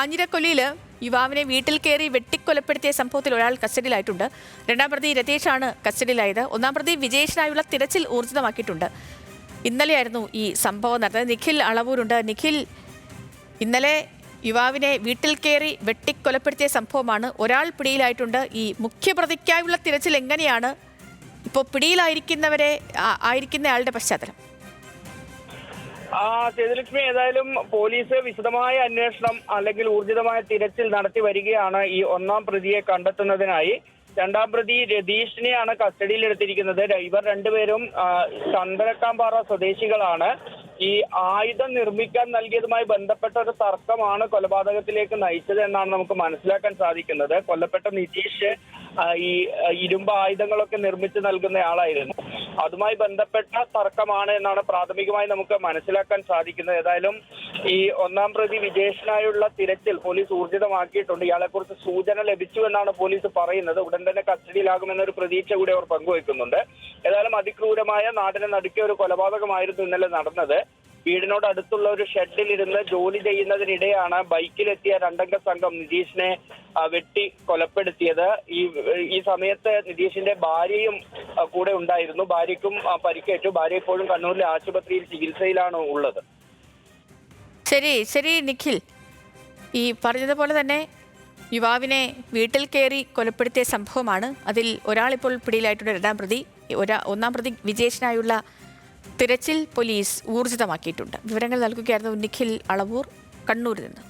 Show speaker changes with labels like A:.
A: കാഞ്ഞിരക്കൊല്ലിയിൽ യുവാവിനെ വീട്ടിൽ കയറി വെട്ടിക്കൊലപ്പെടുത്തിയ സംഭവത്തിൽ ഒരാൾ കസ്റ്റഡിയിലായിട്ടുണ്ട്. രണ്ടാം പ്രതി രതീഷാണ് കസ്റ്റഡിയിലായത്. ഒന്നാം പ്രതി വിജേഷിനായുള്ള തിരച്ചിൽ ഊർജിതമാക്കിയിട്ടുണ്ട്. ഇന്നലെയായിരുന്നു ഈ സംഭവം നടന്നത്. നിഖിൽ അളവൂരുണ്ട്. നിഖിൽ, ഇന്നലെ യുവാവിനെ വീട്ടിൽ കയറി വെട്ടിക്കൊലപ്പെടുത്തിയ സംഭവമാണ്. ഒരാൾ പിടിയിലായിട്ടുണ്ട്. ഈ മുഖ്യപ്രതിക്കായുള്ള തിരച്ചിൽ എങ്ങനെയാണ് ഇപ്പോൾ ആയിരിക്കുന്നയാളുടെ പശ്ചാത്തലം?
B: സേതുലക്ഷ്മി, ഏതായാലും പോലീസ് വിശദമായ അന്വേഷണം അല്ലെങ്കിൽ ഊർജിതമായ തിരച്ചിൽ നടത്തി വരികയാണ് ഈ ഒന്നാം പ്രതിയെ കണ്ടെത്തുന്നതിനായി. രണ്ടാം പ്രതി രതീഷിനെയാണ് കസ്റ്റഡിയിലെടുത്തിരിക്കുന്നത്. ഇവർ രണ്ടുപേരും ചന്ദ്രക്കാമ്പാറ സ്വദേശികളാണ്. ഈ ആയുധം നിർമ്മിക്കാൻ നൽകിയതുമായി ബന്ധപ്പെട്ട ഒരു തർക്കമാണ് കൊലപാതകത്തിലേക്ക് നയിച്ചത് എന്നാണ് നമുക്ക് മനസ്സിലാക്കാൻ സാധിക്കുന്നത്. കൊല്ലപ്പെട്ട നിതീഷ് ഈ ഇരുമ്പ് ആയുധങ്ങളൊക്കെ നിർമ്മിച്ച് നൽകുന്നയാളായിരുന്നു. അതുമായി ബന്ധപ്പെട്ട തർക്കമാണ് എന്നാണ് പ്രാഥമികമായി നമുക്ക് മനസ്സിലാക്കാൻ സാധിക്കുന്നത്. ഏതായാലും ഈ ഒന്നാം പ്രതി വിജേഷിനായുള്ള തിരച്ചിൽ പോലീസ് ഊർജിതമാക്കിയിട്ടുണ്ട്. ഇയാളെക്കുറിച്ച് സൂചന ലഭിച്ചു എന്നാണ് പോലീസ് പറയുന്നത്. ഉടൻ തന്നെ കസ്റ്റഡിയിലാകുമെന്നൊരു പ്രതീക്ഷ കൂടി അവർ പങ്കുവെക്കുന്നുണ്ട്. ഏതായാലും അതിക്രൂരമായ നാടിനെ നടുക്കിയ ഒരു കൊലപാതകമായിരുന്നു ഇന്നലെ നടന്നത്. വീടിനോട് അടുത്തുള്ള ഒരു ഷെഡിലിരുന്ന് ജോലി ചെയ്യുന്നതിനിടെയാണ് ബൈക്കിലെത്തിയ രണ്ടംഗ സംഘം നിതീഷിനെ വെട്ടി കൊലപ്പെടുത്തിയത്. ഈ സമയത്ത് നിതീഷിന്റെ ഭാര്യയും കൂടെ ഉണ്ടായിരുന്നു. ഭാര്യയ്ക്കും പരിക്കേറ്റു. ഭാര്യ ഇപ്പോഴും കണ്ണൂരിലെ ആശുപത്രിയിൽ ചികിത്സയിലാണ് ഉള്ളത്.
A: ശരി നിഖിൽ, ഈ പറഞ്ഞതുപോലെ തന്നെ യുവാവിനെ വീട്ടിൽ കയറി കൊലപ്പെടുത്തിയ സംഭവമാണ്. അതിൽ ഒരാളിപ്പോൾ പിടിയിലായിട്ടുണ്ട്, രണ്ടാം പ്രതി. ഒന്നാം പ്രതി വിജേഷിനായുള്ള തിരച്ചിൽ പോലീസ് ഊർജിതമാക്കിയിട്ടുണ്ട്. വിവരങ്ങൾ നൽകുകയായിരുന്നു നിഖിൽ അളവൂർ, കണ്ണൂരിൽ നിന്ന്.